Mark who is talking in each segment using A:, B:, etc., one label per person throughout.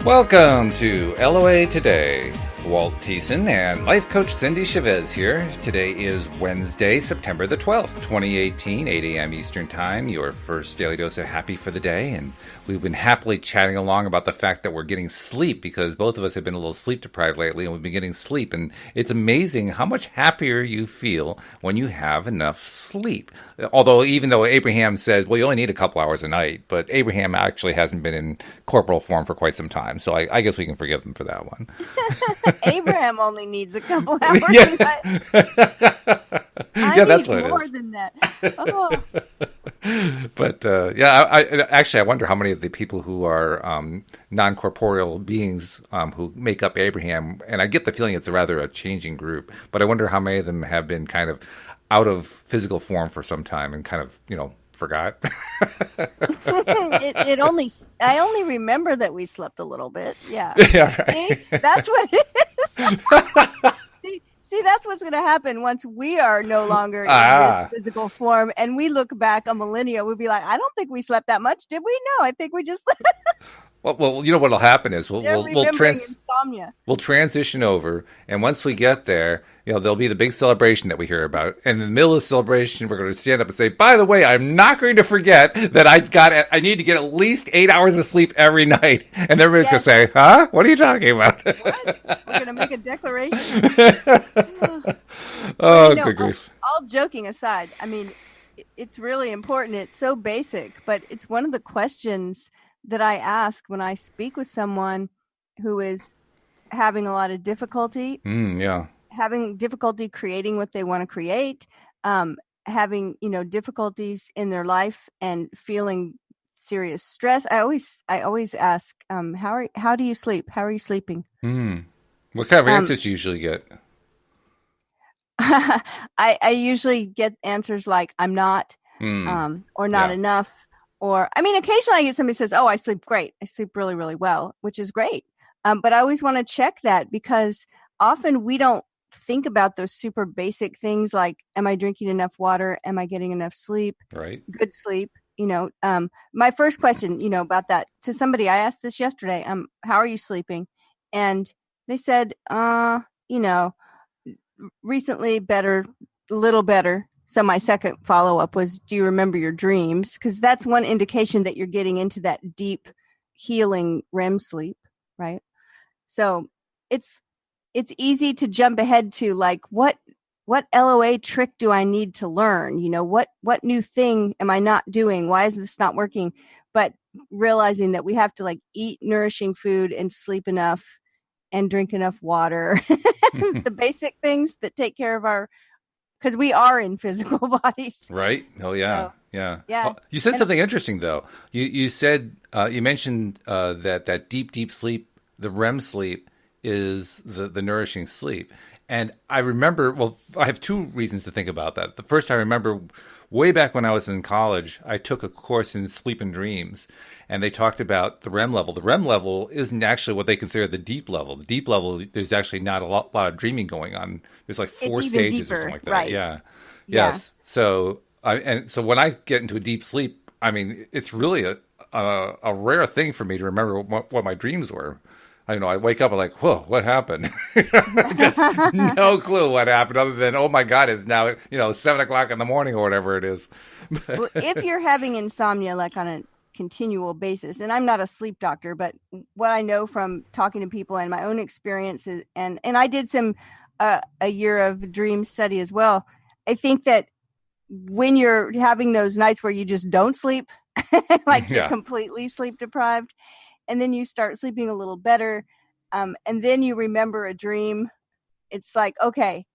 A: Welcome to LOA Today. Walt Thiessen and life coach Cindy Chavez here. Today is Wednesday, September the 12th, 2018, 8 a.m. Eastern Time, your first daily dose of happy for the day. And we've been happily chatting along about the fact that we're getting sleep because both of us have been a little sleep deprived lately and we've been getting sleep. And it's amazing how much happier you feel when you have enough sleep. Although, even though Abraham said, well, you only need a couple hours a night, but Abraham actually hasn't been in corporal form for quite some time. So I guess we can forgive him for that one.
B: Abraham only needs a couple hours.
A: Yeah,
B: I
A: that's
B: need
A: what
B: more
A: it is.
B: than that. Oh.
A: But I wonder how many of the people who are non-corporeal beings who make up Abraham, and I get the feeling it's rather a changing group, but I wonder how many of them have been kind of out of physical form for some time and kind of, forgot.
B: I only remember that we slept a little bit. Yeah.
A: Yeah, right.
B: See, that's what it is. See, that's what's going to happen once we are no longer in this physical form, and we look back a millennia. We'll be like, I don't think we slept that much, did we? No, I think we just.
A: Well, you know what'll happen is we'll
B: insomnia.
A: We'll transition over, and once we get there, there'll be the big celebration that we hear about. And in the middle of the celebration, we're going to stand up and say, "By the way, I'm not going to forget that I need to get at least 8 hours of sleep every night." And everybody's going to say, "Huh? What are you talking about?"
B: What? We're going to make a declaration.
A: Good grief!
B: All joking aside, I mean, it's really important. It's so basic, but it's one of the questions that I ask when I speak with someone who is having a lot of difficulty. Having difficulty creating what they want to create, having, difficulties in their life and feeling serious stress. I always ask, how do you sleep? How are you sleeping?
A: What kind of answers do you usually get?
B: I usually get answers like, I'm not, or not enough. Or, occasionally I get somebody who says, oh, I sleep great. I sleep really, really well, which is great. But I always want to check that because often we don't think about those super basic things like, am I drinking enough water? Am I getting enough sleep?
A: Right.
B: Good sleep. My first question, about that to somebody, I asked this yesterday, how are you sleeping? And they said, recently better, a little better. So my second follow-up was, do you remember your dreams? Because that's one indication that you're getting into that deep healing REM sleep, right? So it's easy to jump ahead to like, what LOA trick do I need to learn? What new thing am I not doing? Why is this not working? But realizing that we have to like eat nourishing food and sleep enough and drink enough water, the basic things that take care of because we are in physical bodies.
A: Right. Oh, yeah.
B: So,
A: yeah.
B: Yeah.
A: Well, you said something interesting, though. You said, you mentioned that deep sleep, the REM sleep, is the nourishing sleep. And I remember, I have two reasons to think about that. The first, I remember way back when I was in college, I took a course in sleep and dreams. And they talked about the REM level. The REM level isn't actually what they consider the deep level. The deep level, there's actually not a lot of dreaming going on. There's like four stages
B: deeper,
A: or something like that.
B: Right.
A: Yeah.
B: Yeah.
A: Yes. So when I get into a deep sleep, it's really a rare thing for me to remember what my dreams were. I don't know. I wake up and like, whoa, what happened? Just no clue what happened other than, oh my God, it's now, 7:00 in the morning or whatever it is.
B: Well, if you're having insomnia, like on a continual basis, and I'm not a sleep doctor, but what I know from talking to people and my own experiences, and I did some a year of dream study as well. I think that when you're having those nights where you just don't sleep, like you're completely sleep deprived, and then you start sleeping a little better, and then you remember a dream, it's like, okay,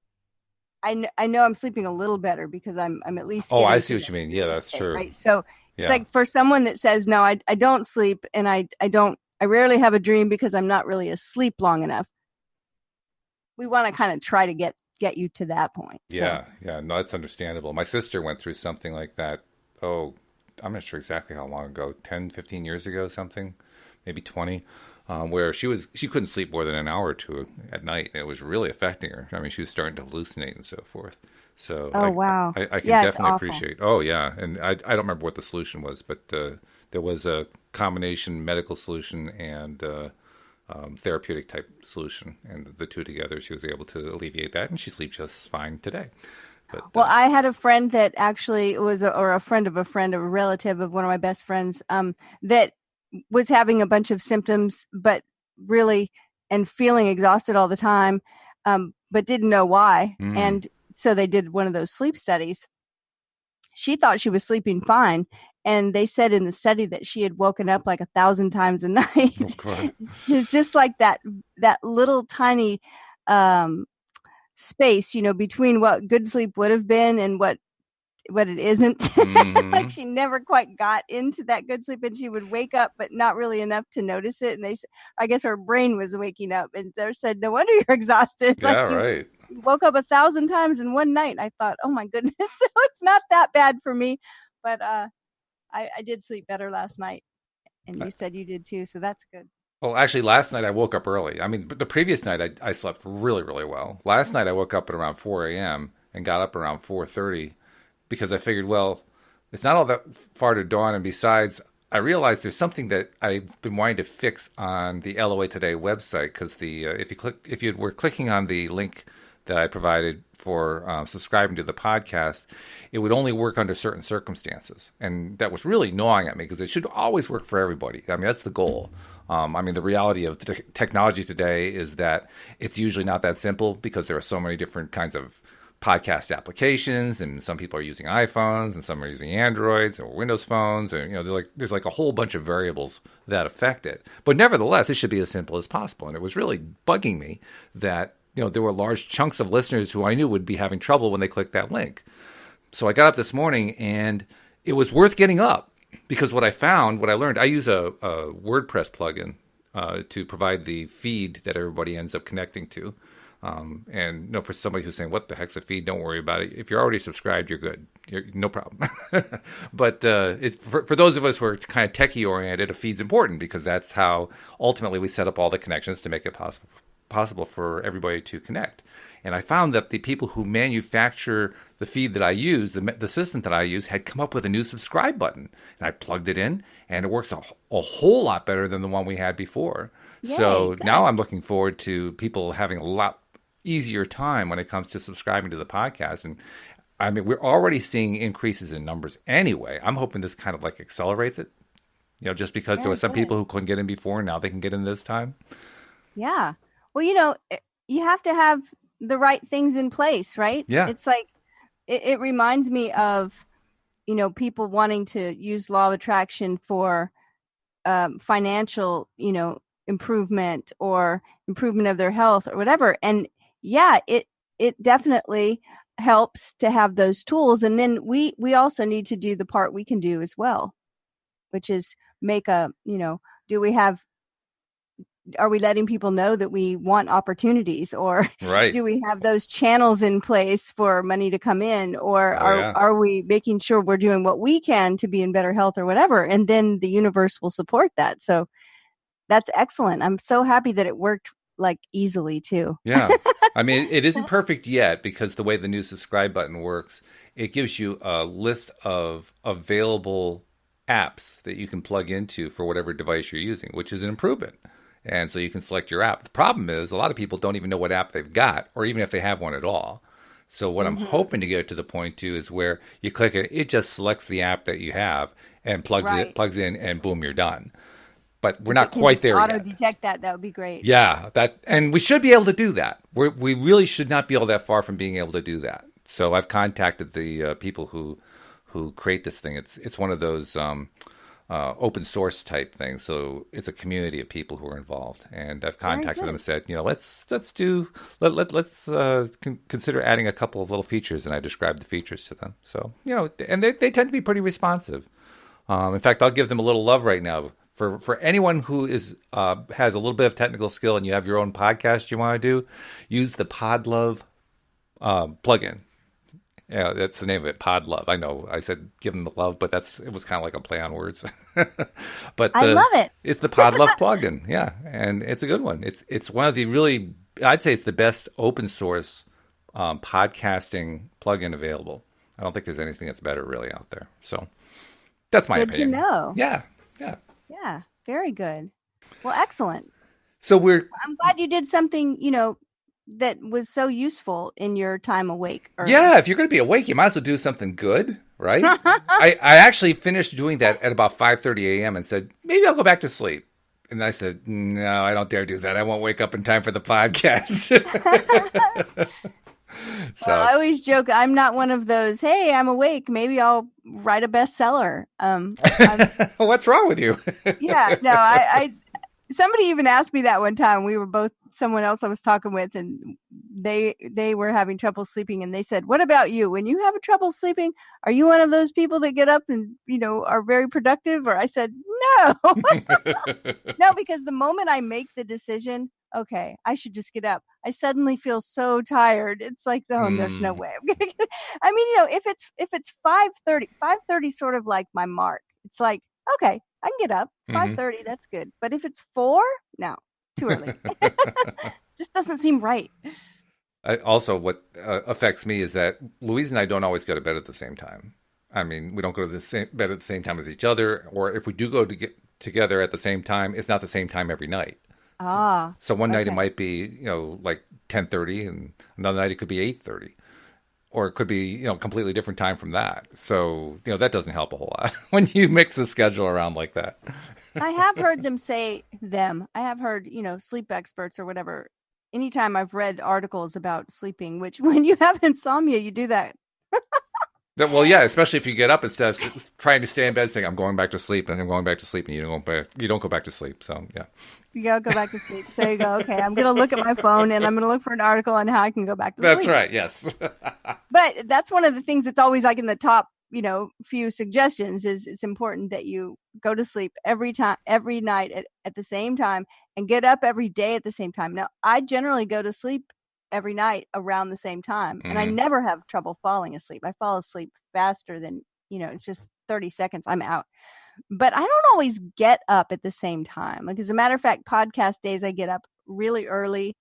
B: I know I'm sleeping a little better because I'm at least.
A: Oh, I see what you mean. Yeah, that's true.
B: Right. So it's like for someone that says, no, I don't sleep, and I rarely have a dream because I'm not really asleep long enough. We want to kind of try to get you to that point. So.
A: Yeah. No, that's understandable. My sister went through something like that. Oh, I'm not sure exactly how long ago, 10, 15 years ago, something, maybe 20, where she couldn't sleep more than an hour or two at night. And it was really affecting her. She was starting to hallucinate and so forth. So
B: wow.
A: I can definitely appreciate. Oh, yeah. And I don't remember what the solution was, but there was a combination medical solution and therapeutic type solution. And the two together, she was able to alleviate that, and she sleeps just fine today. But
B: Well, I had a friend that actually was, or a friend of a friend, a relative of one of my best friends, that was having a bunch of symptoms, but really, and feeling exhausted all the time, but didn't know why. And so they did one of those sleep studies. She thought she was sleeping fine. And they said in the study that she had woken up like 1,000 times a night.
A: oh god,
B: It's just like that little tiny, space, between what good sleep would have been and what it isn't. Like she never quite got into that good sleep, and she would wake up, but not really enough to notice it. And I guess her brain was waking up, and they said, "No wonder you're exhausted."
A: yeah,
B: Like
A: right.
B: you woke up 1,000 times in one night. And I thought, "Oh my goodness, so it's not that bad for me." But I did sleep better last night, and you said you did too, so that's good.
A: Well, actually, last night I woke up early. I mean, but the previous night I slept really, really well. Last night I woke up at around 4 a.m. and got up around 4:30 because I figured, well, it's not all that far to dawn. And besides, I realized there's something that I've been wanting to fix on the LOA Today website because if you were clicking on the link that I provided for subscribing to the podcast, it would only work under certain circumstances, and that was really gnawing at me because it should always work for everybody. I mean, that's the goal. I mean, the reality of technology today is that it's usually not that simple because there are so many different kinds of podcast applications, and some people are using iPhones, and some are using Androids or Windows phones, and there's like a whole bunch of variables that affect it. But nevertheless, it should be as simple as possible. And it was really bugging me that there were large chunks of listeners who I knew would be having trouble when they clicked that link. So I got up this morning, and it was worth getting up. Because what I learned, I use a WordPress plugin to provide the feed that everybody ends up connecting to. And for somebody who's saying, what the heck's a feed? Don't worry about it. If you're already subscribed, you're good. No problem. But for those of us who are kind of techie oriented, a feed's important because that's how ultimately we set up all the connections to make it possible for everybody to connect. And I found that the people who manufacture the feed that I use, the system that I use, had come up with a new subscribe button. And I plugged it in, and it works a whole lot better than the one we had before.
B: Yay,
A: so
B: good.
A: now I'm looking forward to people having a lot easier time when it comes to subscribing to the podcast. And I mean, we're already seeing increases in numbers anyway. I'm hoping this kind of like accelerates it, just because there were some people who couldn't get in before, and now they can get in this time.
B: Yeah. Well, you have to have the right things in place, right?
A: Yeah.
B: It's like, it reminds me of, people wanting to use law of attraction for financial, improvement or improvement of their health or whatever. And yeah, it definitely helps to have those tools. And then we also need to do the part we can do as well, which is make are we letting people know that we want opportunities, or
A: Right.
B: do we have those channels in place for money to come in, or are we making sure we're doing what we can to be in better health or whatever? And then the universe will support that. So that's excellent. I'm so happy that it worked like easily too.
A: Yeah. I mean, it isn't perfect yet because the way the new subscribe button works, it gives you a list of available apps that you can plug into for whatever device you're using, which is an improvement. And so you can select your app. The problem is a lot of people don't even know what app they've got, or even if they have one at all. So what I'm hoping to get to the point to is where you click it, it just selects the app that you have and plugs in, and boom, you're done. But we're not quite there yet.
B: Auto-detect that would be great.
A: Yeah, and we should be able to do that. We really should not be all that far from being able to do that. So I've contacted the people who create this thing. It's one of those open source type things. So it's a community of people who are involved, and I've contacted them and said, let's consider adding a couple of little features, and I described the features to them. So and they tend to be pretty responsive. In fact, I'll give them a little love right now. For anyone who has a little bit of technical skill and you have your own podcast you want to do, use the Podlove plugin. Yeah, that's the name of it, Podlove. I know I said give them the love, but it was kind of like a play on words. But
B: I love it.
A: It's the Podlove plugin, yeah, and it's a good one. It's one of the really, I'd say it's the best open source podcasting plugin available. I don't think there's anything that's better really out there. So that's my opinion.
B: Good to know.
A: Yeah.
B: Yeah, very good. Well, excellent.
A: So we're
B: I'm glad you did something, that was so useful in your time awake early.
A: Yeah, if you're going to be awake, you might as well do something good, right? I actually finished doing that at about 5:30 a.m. and said, maybe I'll go back to sleep. And I said, no, I don't dare do that. I won't wake up in time for the podcast.
B: Well,
A: So,
B: I always joke I'm not one of those, hey, I'm awake, maybe I'll write a bestseller. I'm
A: what's wrong with you?
B: yeah, no, I somebody even asked me that one time. We were both someone else I was talking with, and they were having trouble sleeping, and they said, "What about you? When you have trouble sleeping, are you one of those people that get up and are very productive?" Or I said, "No, no," because the moment I make the decision, okay, I should just get up, I suddenly feel so tired. It's like, oh, there's no
A: Mm,
B: way I'm gonna get. I mean, if it's 5:30, 5:30 sort of like my mark. It's like, okay, I can get up. It's
A: mhm.
B: 5:30. That's good. But if it's 4, no, too early. Just doesn't seem right.
A: Also, what affects me is that Louise and I don't always go to bed at the same time. I mean, we don't go to the same bed at the same time as each other, or if we do go to get together at the same time, it's not the same time every night. So,
B: Ah,
A: so one night it
B: okay.
A: might be, like 10:30, and another night it could be 8:30, or it could be, completely different time from that. So, that doesn't help a whole lot when you mix the schedule around like that.
B: I have heard them say them. I have heard, sleep experts or whatever. Anytime I've read articles about sleeping, which when you have insomnia, you do that.
A: Well, yeah, especially if you get up instead of trying to stay in bed saying I'm going back to sleep and I'm going back to sleep, and you don't go back to sleep. So yeah,
B: You gotta go back to sleep. So you go, okay, I'm gonna look at my phone and I'm gonna look for an article on how I can go back to
A: that's
B: sleep.
A: right. Yes.
B: But that's one of the things that's always like in the top, few suggestions is it's important that you go to sleep every time, every night at the same time and get up every day at the same time. Now, I generally go to sleep every night around the same time and I
A: Hmm.
B: never have trouble falling asleep. I fall asleep faster than, it's just 30 seconds, I'm out. But I don't always get up at the same time. Like, as a matter of fact, podcast days, I get up really early.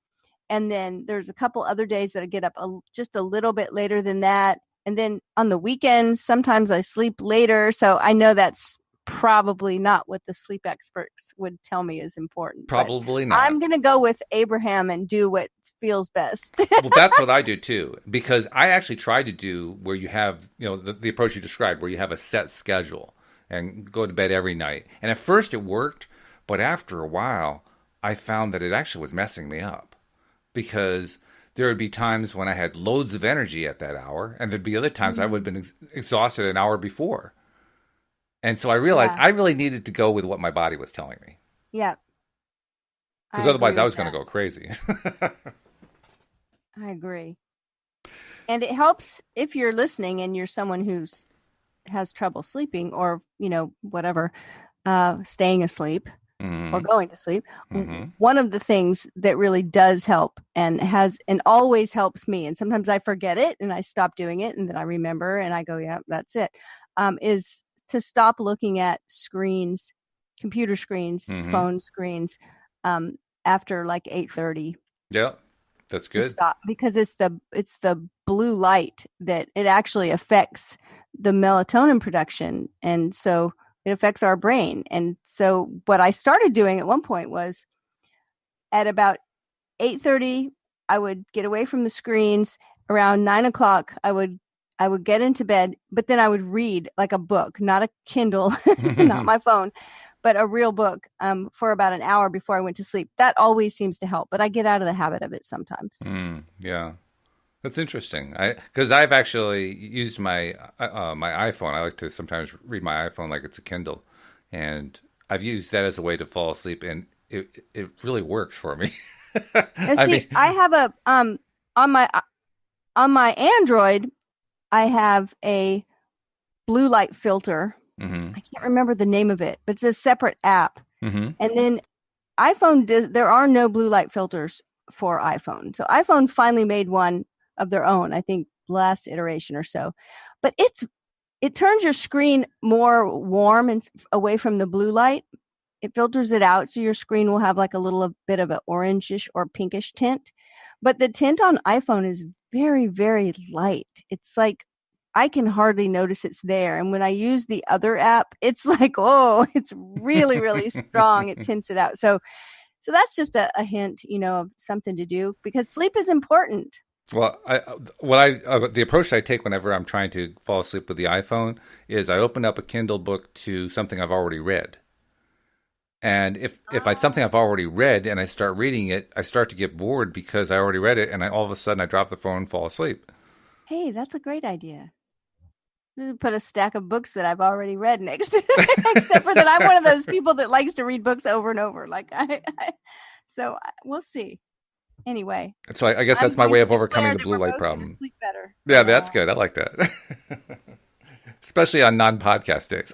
B: And then there's a couple other days that I get up just a little bit later than that. And then on the weekends, sometimes I sleep later. So I know that's probably not what the sleep experts would tell me is important. But
A: Probably not.
B: I'm going to go with Abraham and do what feels best.
A: Well, that's what I do too, because I actually try to do where you have, the approach you described, where you have a set schedule and go to bed every night. And at first it worked, but after a while, I found that it actually was messing me up because there would be times when I had loads of energy at that hour, and there'd be other times I would have been exhausted an hour before. And so I realized
B: Yeah.
A: I really needed to go with what my body was telling me,
B: Yeah.
A: because
B: I agree
A: otherwise I
B: with
A: was going to
B: that.
A: go crazy.
B: I agree. And it helps if you're listening and you're someone who's has trouble sleeping or, whatever, staying asleep or
A: Hmm.
B: going to sleep.
A: Hmm.
B: One of the things that really does help and always helps me, and sometimes I forget it and I stop doing it and then I remember and I go, yeah, that's it, is to stop looking at screens, computer screens,
A: Hmm.
B: phone screens, um, after like 8:30.
A: Yeah, that's
B: Just
A: good.
B: stop because it's the blue light that it actually affects the melatonin production, and so it affects our brain. And so what I started doing at one point was at about 8:30 I would get away from the screens. Around 9 o'clock I would get into bed, but then I would read like a book, not a Kindle, not my phone, but a real book, for about an hour before I went to sleep. That always seems to help, but I get out of the habit of it sometimes.
A: Yeah, that's interesting. Because I've actually used my iPhone. I like to sometimes read my iPhone like it's a Kindle, and I've used that as a way to fall asleep, and it really works for me.
B: Now,
A: I
B: see, I
A: mean,
B: have a on my Android, I have a blue light filter.
A: hmm.
B: I can't remember the name of it, but it's a separate app.
A: Hmm.
B: And then iPhone does. There are no blue light filters for iPhone, so iPhone finally made one of their own. I think last iteration or so, but it turns your screen more warm and away from the blue light. It filters it out, so your screen will have like a little bit of an orangish or pinkish tint. But the tint on iPhone is very, very light. It's like I can hardly notice it's there. And when I use the other app, it's like, oh, it's really, really strong. It tints it out. So So that's just a hint, of something to do because sleep is important.
A: Well, the approach I take whenever I'm trying to fall asleep with the iPhone is I open up a Kindle book to something I've already read. And if it's something I've already read and I start reading it, I start to get bored because I already read it, and all of a sudden I drop the phone and fall asleep.
B: Hey, that's a great idea. Put a stack of books that I've already read next to except for that I'm one of those people that likes to read books over and over. So we'll see. Anyway.
A: So I guess that's my way of overcoming the blue light problem.
B: Sleep better.
A: Yeah, that's good. I like that. Especially on non-podcast days.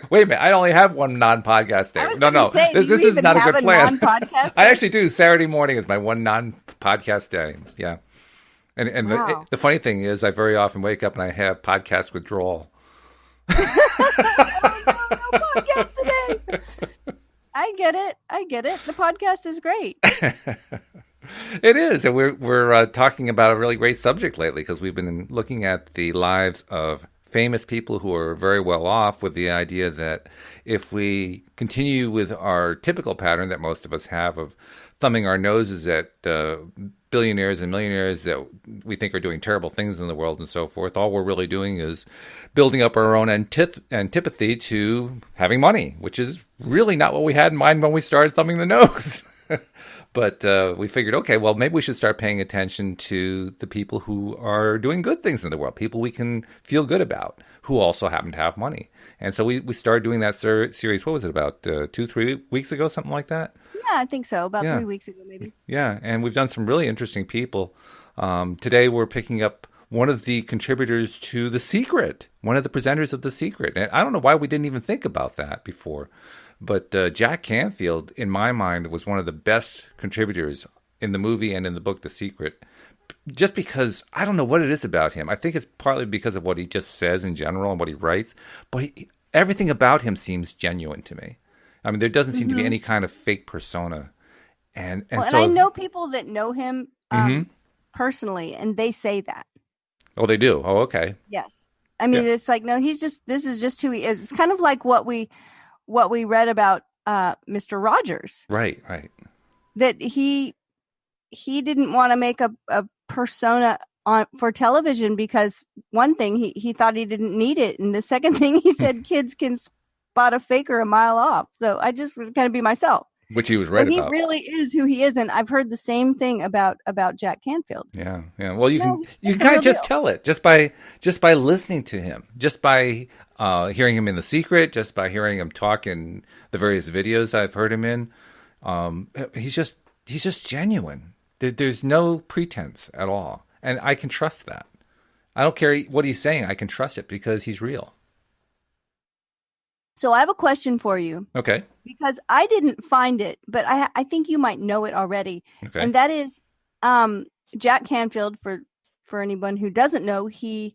A: Wait a minute, I only have one non-podcast day. No. This is not a good plan. I actually do. Saturday morning is my one non-podcast day. Yeah. And
B: wow.
A: the funny thing is I very often wake up and I have podcast withdrawal.
B: No podcast today. I get it. The podcast is great.
A: It is. And we're talking about a really great subject lately because we've been looking at the lives of famous people who are very well off with the idea that if we continue with our typical pattern that most of us have of thumbing our noses at billionaires and millionaires that we think are doing terrible things in the world and so forth, all we're really doing is building up our own antipathy to having money, which is really not what we had in mind when we started thumbing the nose. But we figured, okay, well, maybe we should start paying attention to the people who are doing good things in the world, people we can feel good about, who also happen to have money. And so we started doing that series, what was it, about 2-3 weeks ago, something like that?
B: Yeah, I think so. About 3 weeks ago, maybe.
A: Yeah, and we've done some really interesting people. Today we're picking up one of the contributors to The Secret, one of the presenters of The Secret. And I don't know why we didn't even think about that before. But Jack Canfield, in my mind, was one of the best contributors in the movie and in the book The Secret. Just because, I don't know what it is about him. I think it's partly because of what he just says in general and what he writes. But everything about him seems genuine to me. I mean, there doesn't seem to be any kind of fake persona. And
B: I know people that know him personally, and they say that.
A: Oh, they do? Oh, okay.
B: Yes. I mean, It's like, no, this is just who he is. It's kind of like what we read about Mr. Rogers.
A: Right.
B: That he didn't want to make a persona for television because one thing, he thought he didn't need it. And the second thing, he said kids can spot a faker a mile off. So I just was kind of be myself.
A: Which he was right about.
B: He really is who he is. And I've heard the same thing about Jack Canfield.
A: Yeah. Well, you can kind of just tell it just by listening to him, just by hearing him in The Secret, just by hearing him talk in the various videos I've heard him in. He's just genuine. There's no pretense at all. And I can trust that. I don't care what he's saying. I can trust it because he's real.
B: So I have a question for you.
A: Okay.
B: Because I didn't find it, but I think you might know it already.
A: Okay.
B: And that is Jack Canfield, for anyone who doesn't know, he's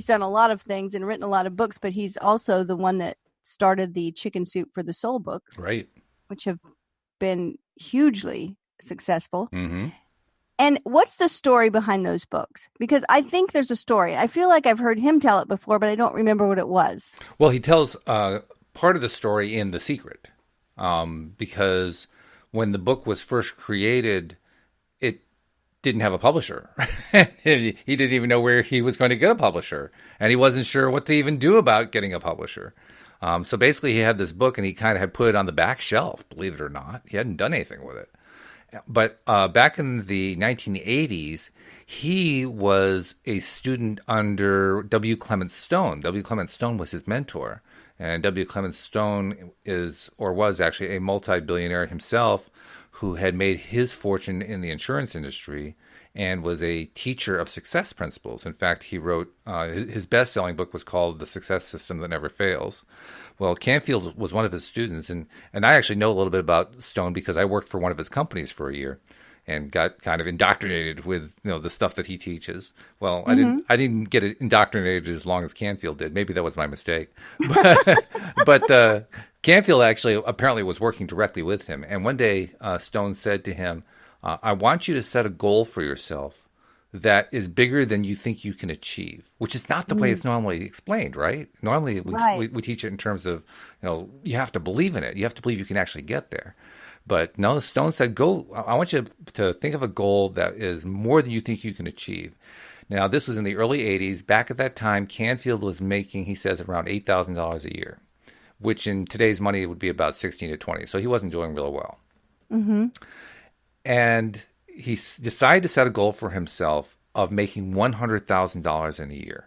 B: done a lot of things and written a lot of books, but he's also the one that started the Chicken Soup for the Soul books.
A: Right.
B: Which have been hugely successful.
A: Mm-hmm.
B: And what's the story behind those books? Because I think there's a story. I feel like I've heard him tell it before, but I don't remember what it was.
A: Well, he tells part of the story in The Secret, because when the book was first created, it didn't have a publisher. He didn't even know where he was going to get a publisher, and he wasn't sure what to even do about getting a publisher. So basically, he had this book, and he kind of had put it on the back shelf, believe it or not. He hadn't done anything with it. But back in the 1980s, he was a student under W. Clement Stone. W. Clement Stone was his mentor. And W. Clement Stone was actually a multi-billionaire himself who had made his fortune in the insurance industry and was a teacher of success principles. In fact, he wrote, his best-selling book was called The Success System That Never Fails. Well, Canfield was one of his students, and I actually know a little bit about Stone because I worked for one of his companies for a year and got kind of indoctrinated with the stuff that he teaches. Well, I didn't get indoctrinated as long as Canfield did. Maybe that was my mistake. But Canfield actually apparently was working directly with him. And one day Stone said to him, I want you to set a goal for yourself that is bigger than you think you can achieve, which is not the way it's normally explained, right? Normally we teach it in terms of, you have to believe in it. You have to believe you can actually get there. But no, Stone said, go, I want you to think of a goal that is more than you think you can achieve. Now, this was in the early 80s. Back at that time, Canfield was making, he says, around $8,000 a year, which in today's money would be about 16 to 20. So he wasn't doing real well.
B: Mm-hmm.
A: And he decided to set a goal for himself of making $100,000 in a year,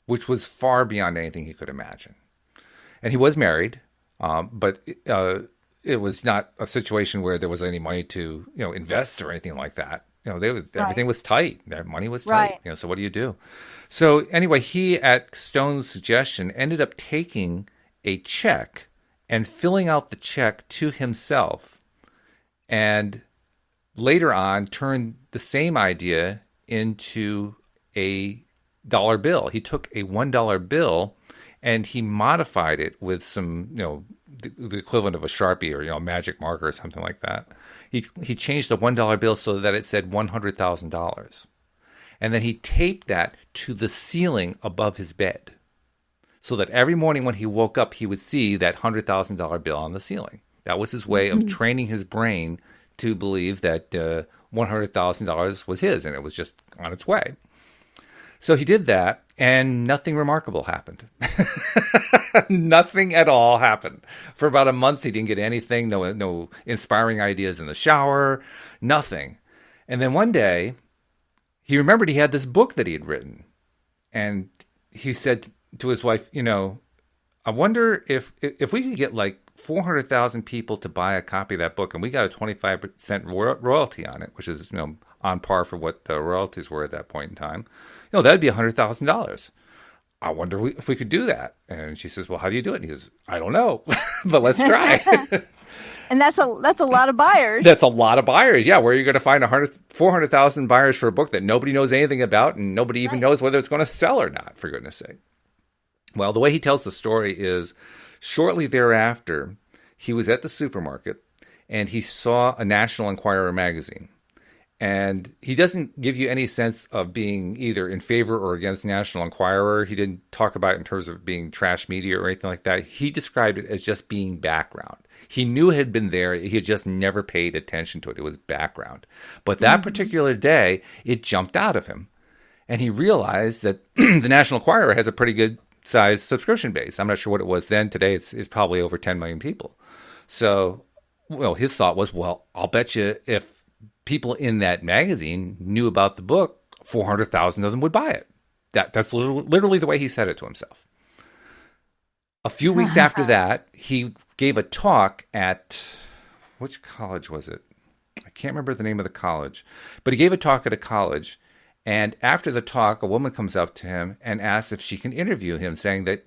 A: which was far beyond anything he could imagine. And he was married, but it was not a situation where there was any money to, invest or anything like that. Everything was tight. Their money was tight.
B: Right.
A: So what do you do? So anyway, he, at Stone's suggestion, ended up taking a check and filling out the check to himself, and later on turned the same idea into a dollar bill. He took a $1 bill and he modified it with some, the equivalent of a Sharpie or, a magic marker or something like that. He changed the $1 bill so that it said $100,000. And then he taped that to the ceiling above his bed, so that every morning when he woke up, he would see that $100,000 bill on the ceiling. That was his way of training his brain to believe that $100,000 was his, and it was just on its way. So he did that, and nothing remarkable happened. Nothing at all happened. For about a month, he didn't get anything, no inspiring ideas in the shower, nothing. And then one day, he remembered he had this book that he had written. And he said to his wife, I wonder if we could get like 400,000 people to buy a copy of that book, and we got a 25% royalty on it, which is, on par for what the royalties were at that point in time. That'd be $100,000. I wonder if we could do that. And she says, well, how do you do it? And he says, I don't know, but let's try.
B: And that's a lot of buyers.
A: That's a lot of buyers. Yeah. Where are you going to find 400,000 buyers for a book that nobody knows anything about, and nobody even knows whether it's going to sell or not, for goodness sake? Well, the way he tells the story is, shortly thereafter, he was at the supermarket and he saw a National Enquirer magazine. And he doesn't give you any sense of being either in favor or against National Enquirer. He didn't talk about it in terms of being trash media or anything like that. He described it as just being background. He knew it had been there. He had just never paid attention to it. It was background. But that particular day, it jumped out of him. And he realized that the National Enquirer has a pretty good size subscription base. I'm not sure what it was then. Today, it's probably over 10 million people. So, his thought was, I'll bet you if people in that magazine knew about the book, 400,000 of them would buy it. That's literally the way he said it to himself. A few weeks after that, he gave a talk at, which college was it? I can't remember the name of the college, but he gave a talk at a college. And after the talk, a woman comes up to him and asks if she can interview him, saying that,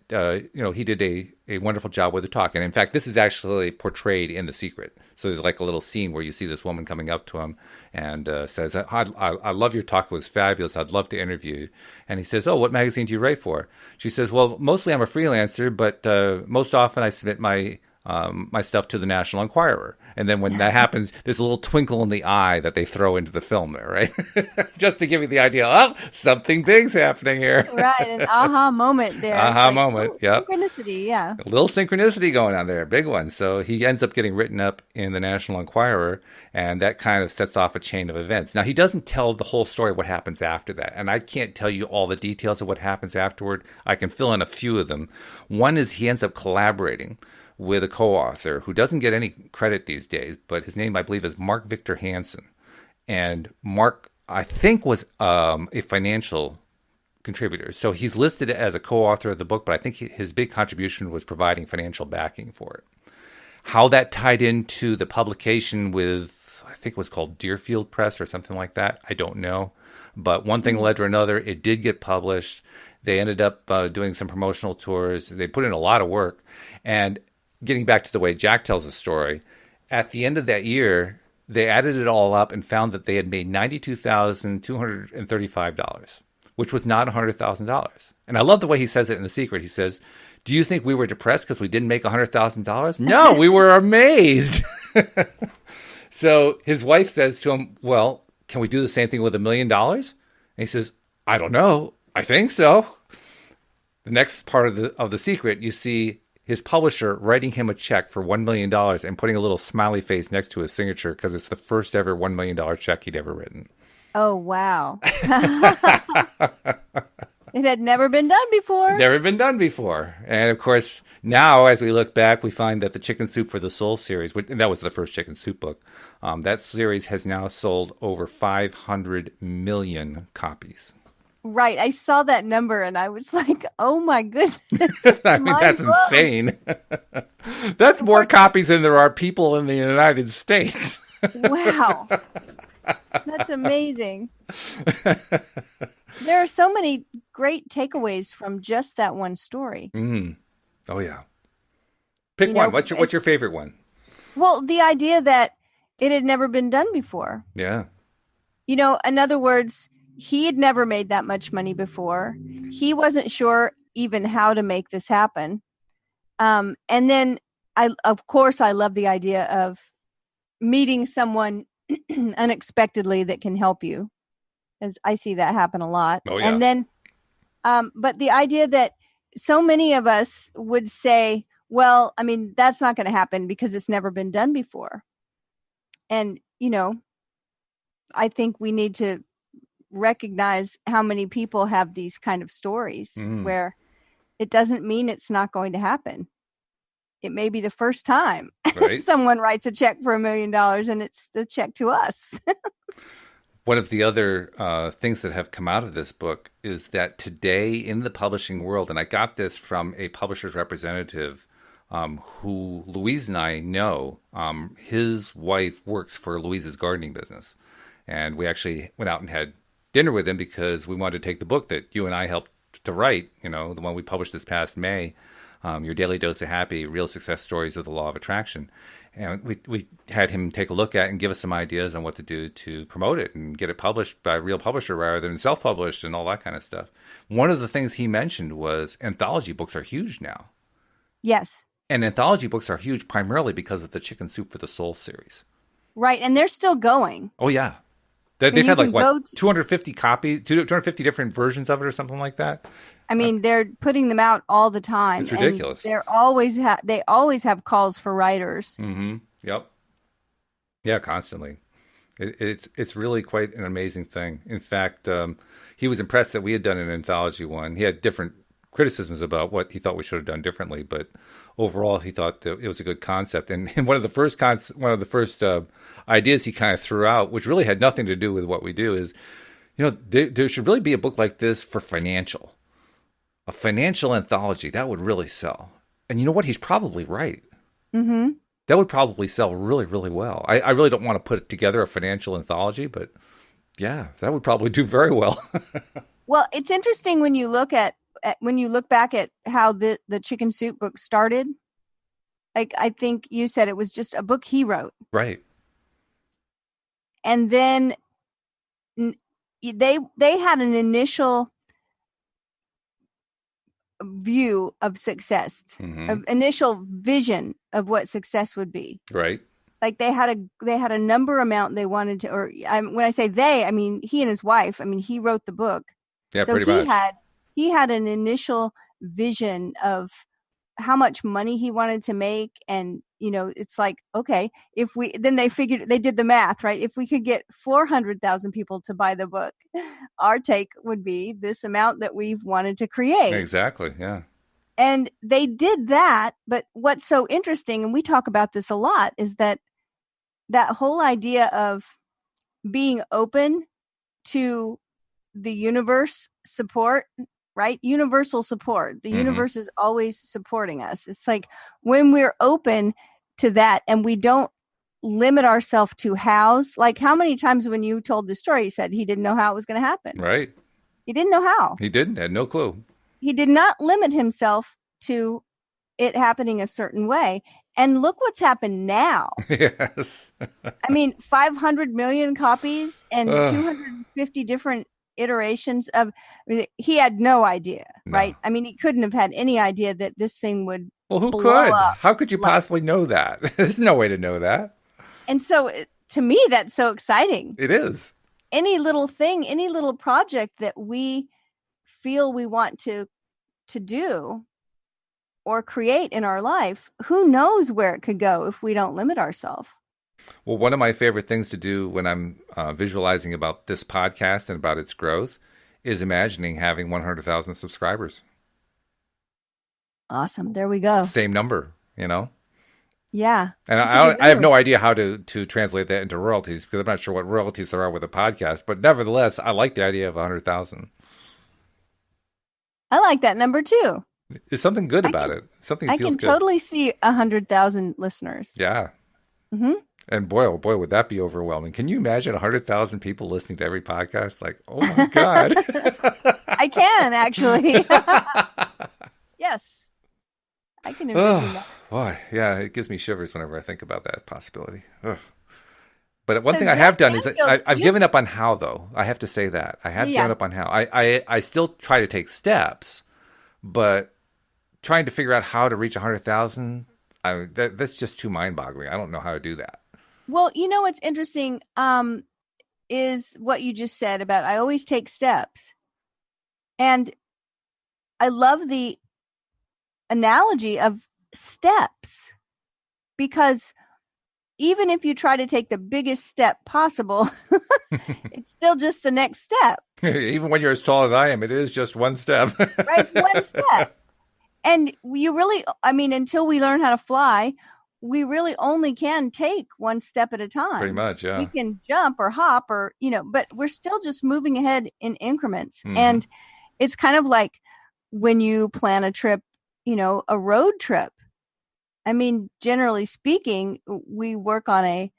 A: he did a wonderful job with the talk. And in fact, this is actually portrayed in The Secret. So there's like a little scene where you see this woman coming up to him and says, I love your talk. It was fabulous. I'd love to interview you. And he says, oh, what magazine do you write for? She says, well, mostly I'm a freelancer, but most often I submit my stuff to the National Enquirer. And then when that happens, there's a little twinkle in the eye that they throw into the film there, right? Just to give you the idea, something big's happening here.
B: Right, an aha moment there.
A: Aha moment, yep.
B: Synchronicity, yeah.
A: A little synchronicity going on there, big one. So he ends up getting written up in the National Enquirer, and that kind of sets off a chain of events. Now, he doesn't tell the whole story, what happens after that. And I can't tell you all the details of what happens afterward. I can fill in a few of them. One is he ends up collaborating with a co-author who doesn't get any credit these days, but his name, I believe, is Mark Victor Hansen. And Mark, I think, was a financial contributor. So he's listed as a co-author of the book, but I think his big contribution was providing financial backing for it. How that tied into the publication with, I think it was called Deerfield Press or something like that, I don't know. But one thing led to another. It did get published. They ended up doing some promotional tours. They put in a lot of work. And getting back to the way Jack tells the story, at the end of that year, they added it all up and found that they had made $92,235, which was not $100,000. And I love the way he says it in The Secret. He says, do you think we were depressed because we didn't make $100,000? No, we were amazed. So his wife says to him, well, can we do the same thing with $1 million? And he says, I don't know. I think so. The next part of the Secret, you see his publisher writing him a check for $1 million and putting a little smiley face next to his signature because it's the first ever $1 million check he'd ever written.
B: Oh, wow. It had never been done before.
A: Never been done before. And of course, now as we look back, we find that the Chicken Soup for the Soul series, and that was the first Chicken Soup book, that series has now sold over 500 million copies.
B: Right. I saw that number and I was like, oh my goodness.
A: I mean, that's insane. That's more copies than there are people in the United States.
B: Wow. That's amazing. There are so many great takeaways from just that one story.
A: Mm. Oh, yeah. Pick one. What's your favorite one?
B: Well, the idea that it had never been done before.
A: Yeah.
B: In other words, he had never made that much money before. He wasn't sure even how to make this happen. And then, I love the idea of meeting someone unexpectedly that can help you, as I see that happen a lot.
A: Oh, yeah.
B: And then, but the idea that so many of us would say, well, I mean, that's not going to happen because it's never been done before. And, I think we need to recognize how many people have these kind of stories where it doesn't mean it's not going to happen. It may be the first time someone writes a check for $1 million and it's a check to us.
A: One of the other things that have come out of this book is that today in the publishing world, and I got this from a publisher's representative who Louise and I know, his wife works for Louise's gardening business. And we actually went out and had dinner with him because we wanted to take the book that you and I helped to write, the one we published this past May, Your Daily Dose of Happy, Real Success Stories of the Law of Attraction. And we had him take a look at and give us some ideas on what to do to promote it and get it published by a real publisher rather than self-published and all that kind of stuff. One of the things he mentioned was anthology books are huge now.
B: Yes.
A: And anthology books are huge primarily because of the Chicken Soup for the Soul series.
B: Right. And they're still going.
A: Oh, yeah. They've had 250 copies, 250 different versions of it or something like that.
B: I mean, they're putting them out all the time.
A: It's ridiculous.
B: They always have calls for writers.
A: Mm-hmm. Yep. Yeah, constantly. It's really quite an amazing thing. In fact, he was impressed that we had done an anthology one. He had different criticisms about what he thought we should have done differently, but overall, he thought that it was a good concept. And one of the first ideas he kind of threw out, which really had nothing to do with what we do, is, there should really be a book like this for a financial anthology. That would really sell. And you know what? He's probably right.
B: Mm-hmm.
A: That would probably sell really, really well. I really don't want to put together a financial anthology, but yeah, that would probably do very well.
B: Well, it's interesting when you look back at how the Chicken Soup book started. Like, I think you said it was just a book he wrote.
A: Right.
B: And then they had an initial view of success, an initial vision of what success would be. Right. Like they had a number amount they wanted to, or when I say they, I mean he and his wife. I mean he wrote the book.
A: Yeah, so pretty much.
B: He had an initial vision of how much money he wanted to make, and it's like, okay, they did the math, right? If we could get 400,000 people to buy the book, our take would be this amount that we've wanted to create.
A: Exactly, yeah.
B: And they did that, but what's so interesting, and we talk about this a lot, is that whole idea of being open to the universe support, right? Universal support. The universe is always supporting us. It's like when we're open to that and we don't limit ourselves to hows. Like how many times when you told the story, you said he didn't know how it was going to happen.
A: Right.
B: He didn't know how.
A: He didn't. Had no clue.
B: He did not limit himself to it happening a certain way. And look what's happened now.
A: Yes.
B: I mean, 500 million copies and 250 different iterations of. He had no idea, right? I mean, he couldn't have had any idea that this thing would.
A: Well, who could? Up. How could you possibly know that? There's no way to know that.
B: And so, to me, that's so exciting.
A: It is.
B: Any little thing, any little project that we feel we want to do, or create in our life, who knows where it could go if we don't limit ourselves.
A: Well, one of my favorite things to do when I'm visualizing about this podcast and about its growth is imagining having 100,000 subscribers.
B: Awesome. There we go.
A: Same number, you know?
B: Yeah.
A: And I have no idea how to translate that into royalties because I'm not sure what royalties there are with a podcast. But nevertheless, I like the idea of 100,000.
B: I like that number too.
A: There's something good about it. Something
B: I
A: feels
B: can
A: good.
B: totally see 100,000 listeners.
A: Yeah.
B: Mm-hmm.
A: And boy, oh boy, would that be overwhelming. Can you imagine 100,000 people listening to every podcast? Like, oh my God.
B: I can actually. Yes. I can envision that.
A: Boy, yeah, it gives me shivers whenever I think about that possibility. Ugh. But one thing I
B: Jack
A: have done is
B: Canfield,
A: I've given up on how, though. I have to say that. I have given up on how. I still try to take steps, but trying to figure out how to reach 100,000, that's just too mind-boggling. I don't know how to do that.
B: Well, you know what's interesting is what you just said about I always take steps. And I love the analogy of steps because even if you try to take the biggest step possible, it's still just the next step.
A: Even when you're as tall as I am, it is just one step.
B: Right? It's one step. And you really, I mean, until we learn how to fly, we really only can take one step at a time.
A: Pretty much, yeah.
B: We can jump or hop or, but we're still just moving ahead in increments.
A: Mm-hmm.
B: And it's kind of like when you plan a trip, a road trip. I mean, generally speaking, we work on a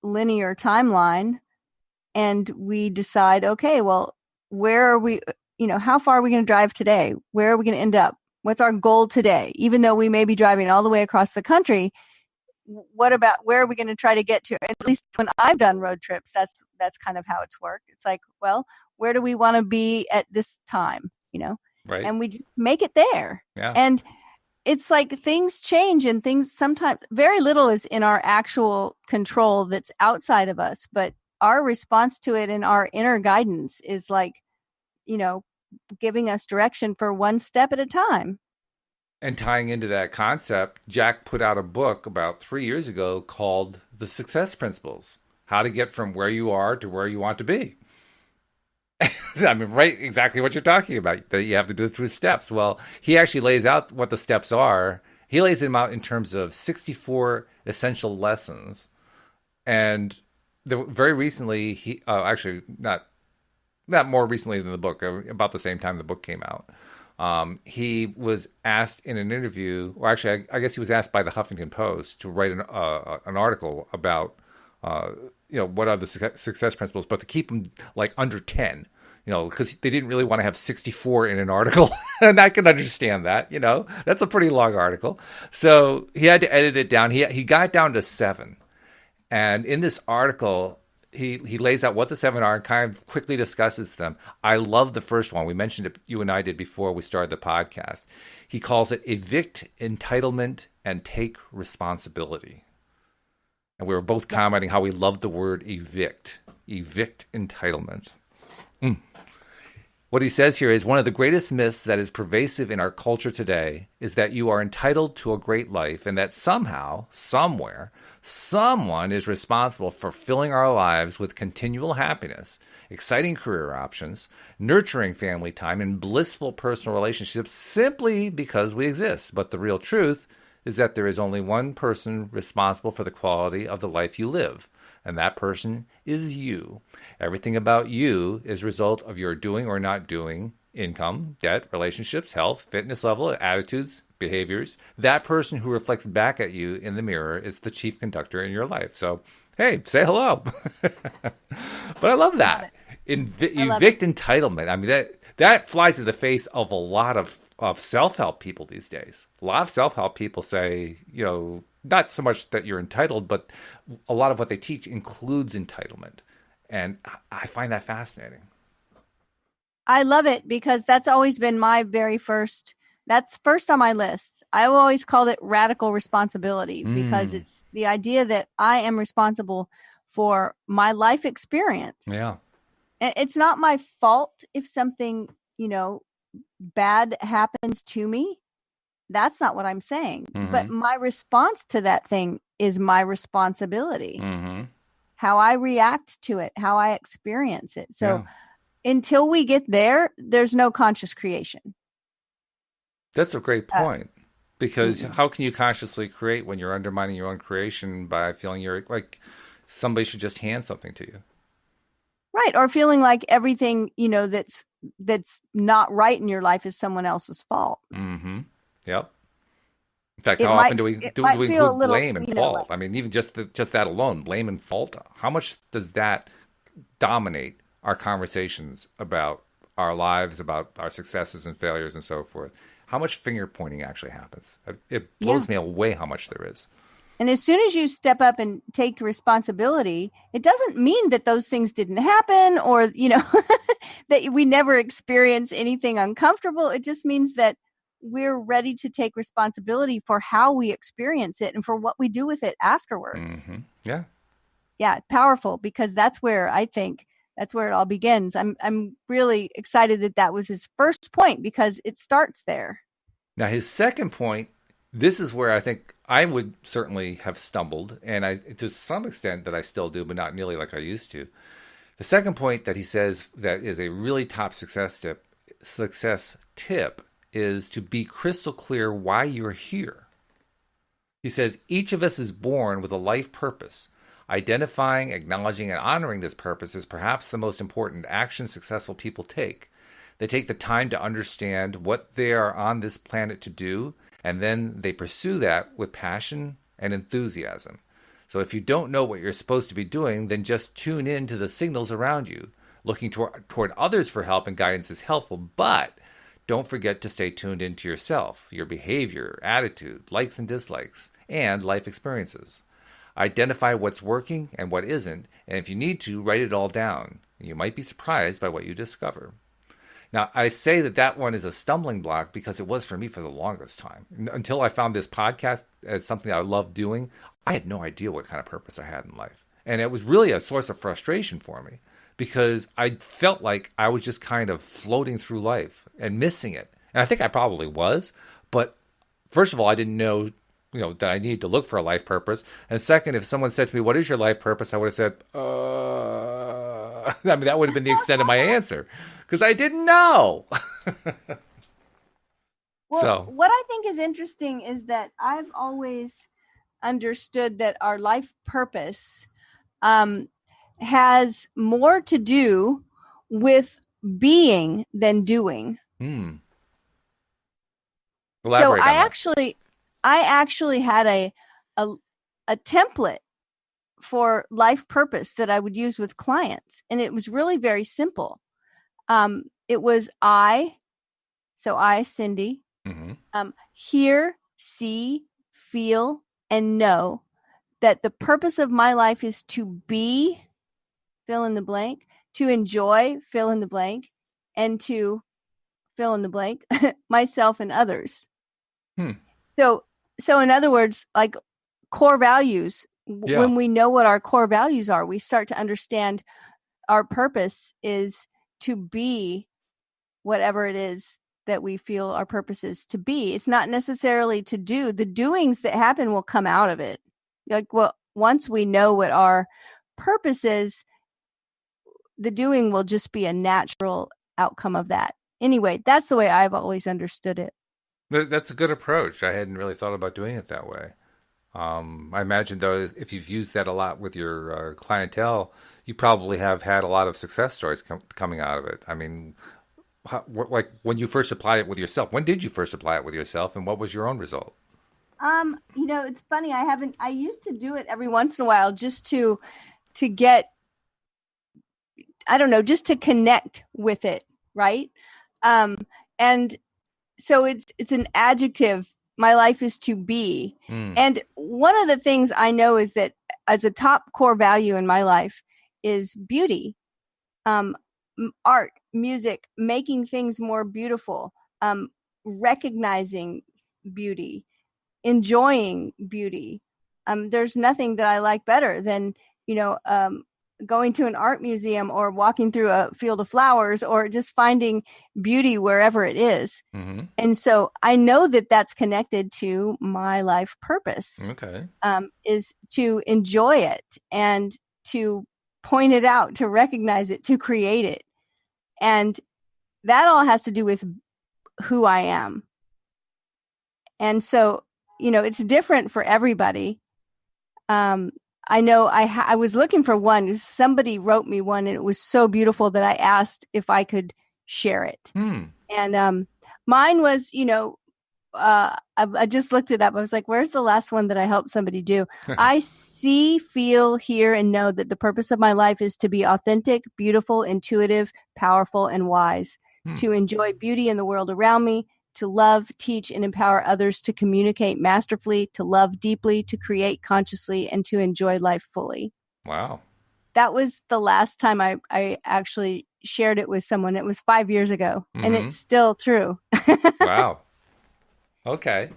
B: linear timeline and we decide, okay, well, where are we, how far are we going to drive today? Where are we going to end up? What's our goal today? Even though we may be driving all the way across the country, what about where are we going to try to get to? At least when I've done road trips, that's kind of how it's worked. It's like, well, where do we want to be at this time?
A: Right.
B: And we just make it there.
A: Yeah.
B: And it's like things change and things sometimes very little is in our actual control that's outside of us, but our response to it and our inner guidance is like, giving us direction for one step at a time.
A: And tying into that concept, Jack put out a book about 3 years ago called The Success Principles, how to get from where you are to where you want to be. I mean, right, exactly what you're talking about, that you have to do it through steps. Well, he actually lays out what the steps are. He lays them out in terms of 64 essential lessons. And very recently, he actually not more recently than the book, about the same time the book came out. He was asked in an interview, or actually, I guess he was asked by the Huffington Post to write an article about, what are the success principles, but to keep them like under 10, because they didn't really want to have 64 in an article. And I can understand that, that's a pretty long article. So he had to edit it down. He got it down to 7. And in this article, he lays out what the 7 are and kind of quickly discusses them. I love the first one. We mentioned it, you and I did before we started the podcast. He calls it evict entitlement and take responsibility. And we were both commenting how we loved the word evict entitlement. What he says here is one of the greatest myths that is pervasive in our culture today is that you are entitled to a great life and that somehow, somewhere, someone is responsible for filling our lives with continual happiness, exciting career options, nurturing family time, and blissful personal relationships simply because we exist. But the real truth is that there is only one person responsible for the quality of the life you live, and that person is you. Everything about you is a result of your doing or not doing, income, debt, relationships, health, fitness level, attitudes, behaviors. That person who reflects back at you in the mirror is the chief conductor in your life. So, hey, say hello. But I love that. Evict entitlement. I mean, that flies in the face of a lot of self-help people these days. A lot of self-help people say, not so much that you're entitled, but a lot of what they teach includes entitlement. And I find that fascinating.
B: I love it because that's always been my that's first on my list. I always called it radical responsibility because it's the idea that I am responsible for my life experience.
A: Yeah.
B: It's not my fault if something, bad happens to me. That's not what I'm saying. But
A: Mm-hmm.
B: my response to that thing is my responsibility.
A: Mm-hmm.
B: How I react to it, how I experience it. So
A: Yeah.
B: until we get there, there's no conscious creation.
A: That's a great
B: Uh,
A: point. Because
B: mm-mm.
A: how can you consciously create when you're undermining your own creation by feeling you're like somebody should just hand something to you?
B: Right. Or feeling like everything, that's not right in your life is someone else's fault.
A: Mm-hmm. Yep. In fact,
B: It
A: how often
B: might
A: do we
B: it
A: do
B: might
A: we
B: feel a
A: include
B: little,
A: blame and fault? I mean, even just that alone, blame and fault. How much does that dominate our conversations about our lives, about our successes and failures and so forth? How much finger pointing actually happens? It
B: yeah.
A: blows me away how much there is.
B: And as soon as you step up and take responsibility, it doesn't mean that those things didn't happen or, that we never experience anything uncomfortable. It just means that we're ready to take responsibility for how we experience it and for what we do with it afterwards.
A: Hmm. Yeah.
B: Yeah, powerful, because that's where it all begins. I'm really excited that that was his first point because it starts there.
A: Now, his second point, this is where I think I would certainly have stumbled, and to some extent that I still do, but not nearly like I used to. The second point that he says that is a really top success tip is to be crystal clear why you're here. He says each of us is born with a life purpose. Identifying, acknowledging, and honoring this purpose is perhaps the most important action successful people take. They take the time to understand what they are on this planet to do, and then they pursue that with passion and enthusiasm. So if you don't know what you're supposed to be doing, then just tune in to the signals around you. Looking toward others for help and guidance is helpful, but don't forget to stay tuned into yourself, your behavior, attitude, likes and dislikes, and life experiences. Identify what's working and what isn't, and if you need to, write it all down. You might be surprised by what you discover. Now, I say that one is a stumbling block because it was for me for the longest time. Until I found this podcast as something I love doing, I had no idea what kind of purpose I had in life. And it was really a source of frustration for me because I felt like I was just kind of floating through life and missing it. And I think I probably was. But first of all, I didn't know, that I needed to look for a life purpose. And second, if someone said to me, "What is your life purpose?" I would have said, I mean, that would have been the extent of my answer because I didn't know.
B: Well,
A: So,
B: what I think is interesting is that I've always understood that our life purpose has more to do with being than doing. So
A: elaborate on that.
B: I actually had a a template for life purpose that I would use with clients, and it was really very simple. It was Cindy,
A: Hmm.
B: hear, see, feel, and know that the purpose of my life is to be fill in the blank, to enjoy fill in the blank, and to fill in the blank myself and others.
A: Hmm.
B: So in other words, like core values,
A: Yeah.
B: when we know what our core values are, we start to understand our purpose is to be whatever it is that we feel our purpose is to be. It's not necessarily to do. The doings that happen will come out of it. Like, well, once we know what our purpose is, the doing will just be a natural outcome of that. Anyway, that's the way I've always understood it.
A: That's a good approach. I hadn't really thought about doing it that way. I imagine, though, if you've used that a lot with your clientele, you probably have had a lot of success stories coming out of it. I mean, like when you first applied it with yourself, when did you first apply it with yourself, and what was your own result?
B: It's funny. I used to do it every once in a while just to get, I don't know, just to connect with it. Right. And so it's an adjective. My life is to be.
A: Mm.
B: And one of the things I know is that as a top core value in my life is beauty, art, music, making things more beautiful, recognizing beauty, enjoying beauty. There's nothing that I like better than, going to an art museum or walking through a field of flowers or just finding beauty wherever it is.
A: Mm-hmm.
B: And so I know that that's connected to my life purpose,
A: Okay.
B: is to enjoy it and to point it out, to recognize it, to create it. And that all has to do with who I am. And so, it's different for everybody. I know I was looking for one. Somebody wrote me one, and it was so beautiful that I asked if I could share it. And mine was, I just looked it up. I was like, where's the last one that I helped somebody do? I see, feel, hear, and know that the purpose of my life is to be authentic, beautiful, intuitive, powerful, and wise, to enjoy beauty in the world around me, to love, teach, and empower others to communicate masterfully, to love deeply, to create consciously, and to enjoy life fully.
A: Wow.
B: That was the last time I actually shared it with someone. It was 5 years ago, and it's still true.
A: Wow. Okay.